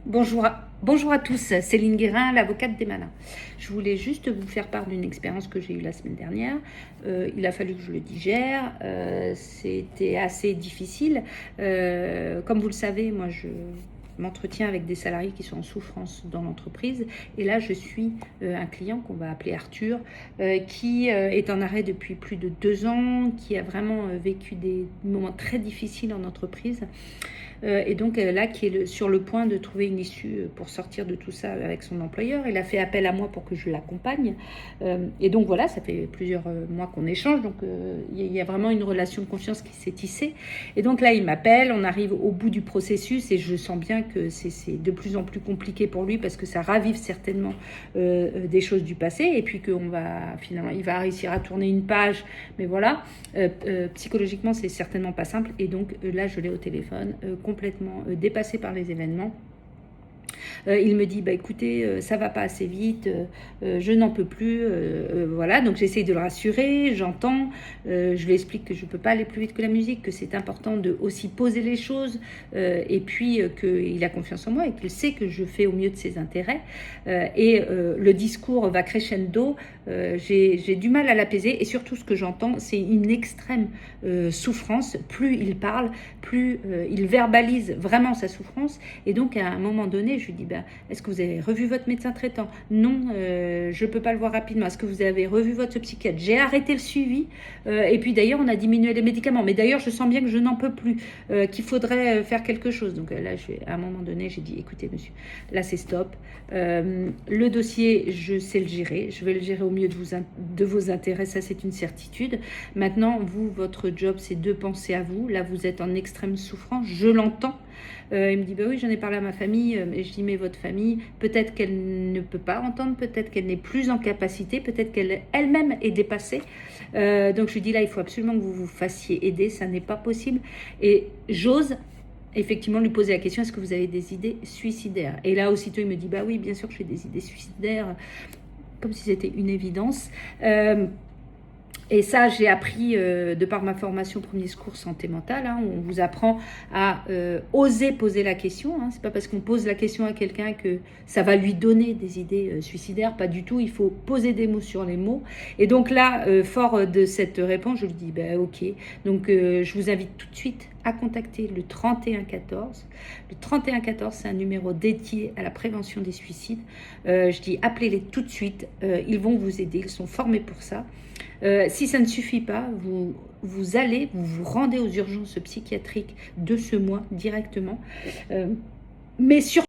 Bonjour à tous, Céline Guérin, l'avocate d'Emana. Je voulais juste vous faire part d'une expérience que j'ai eue la semaine dernière. Il a fallu que je le digère, c'était assez difficile. Comme vous le savez, moi je m'entretiens avec des salariés qui sont en souffrance dans l'entreprise. Et là, je suis un client qu'on va appeler Arthur, qui est en arrêt depuis plus de 2 ans, qui a vraiment vécu des moments très difficiles en entreprise. Et donc là, qui est sur le point de trouver une issue pour sortir de tout ça avec son employeur. Il a fait appel à moi pour que je l'accompagne. Et donc voilà, ça fait plusieurs mois qu'on échange. Donc il y a vraiment une relation de confiance qui s'est tissée. Et donc là, il m'appelle, on arrive au bout du processus et je sens bien que c'est de plus en plus compliqué pour lui parce que ça ravive certainement des choses du passé. Et puis qu'on va finalement, il va réussir à tourner une page. Mais voilà, psychologiquement, c'est certainement pas simple. Et donc là, je l'ai au téléphone, complètement dépassé par les événements. Il me dit, bah écoutez, ça va pas assez vite, je n'en peux plus, voilà. Donc j'essaye de le rassurer, j'entends, je lui explique que je peux pas aller plus vite que la musique, que c'est important de aussi poser les choses, et puis qu'il a confiance en moi et qu'il sait que je fais au mieux de ses intérêts. Et le discours va crescendo, j'ai du mal à l'apaiser et surtout ce que j'entends, c'est une extrême souffrance. Plus il parle, plus il verbalise vraiment sa souffrance. Et donc à un moment donné, je lui dis, est-ce que vous avez revu votre médecin traitant? Non, je ne peux pas le voir rapidement. Est-ce que vous avez revu votre psychiatre? J'ai arrêté le suivi. Et puis d'ailleurs, on a diminué les médicaments. Mais d'ailleurs, je sens bien que je n'en peux plus, qu'il faudrait faire quelque chose. Donc là, à un moment donné, j'ai dit, écoutez monsieur, là c'est stop. Le dossier, je sais le gérer. Je vais le gérer au mieux de vos intérêts. Ça, c'est une certitude. Maintenant, vous, votre job, c'est de penser à vous. Là, vous êtes en extrême souffrance. Je l'entends. Il me dit, bah oui, j'en ai parlé à ma famille. Et je dis, mais votre famille, peut-être qu'elle ne peut pas entendre, peut-être qu'elle n'est plus en capacité, peut-être qu'elle elle-même est dépassée. Donc je lui dis, là, il faut absolument que vous vous fassiez aider, ça n'est pas possible. Et j'ose effectivement lui poser la question, est-ce que vous avez des idées suicidaires? Et là, aussitôt, il me dit, bah oui, bien sûr que j'ai des idées suicidaires, comme si c'était une évidence. Et ça, j'ai appris de par ma formation premier secours santé mentale. Hein, on vous apprend à oser poser la question. Hein. C'est pas parce qu'on pose la question à quelqu'un que ça va lui donner des idées suicidaires. Pas du tout. Il faut poser des mots sur les mots. Et donc là, fort de cette réponse, je lui dis, ok. Donc je vous invite tout de suite à contacter le 3114. Le 3114, c'est un numéro dédié à la prévention des suicides. Je dis, appelez-les tout de suite. Ils vont vous aider. Ils sont formés pour ça. Si ça ne suffit pas, vous vous rendez aux urgences psychiatriques de ce mois directement. Mais surtout,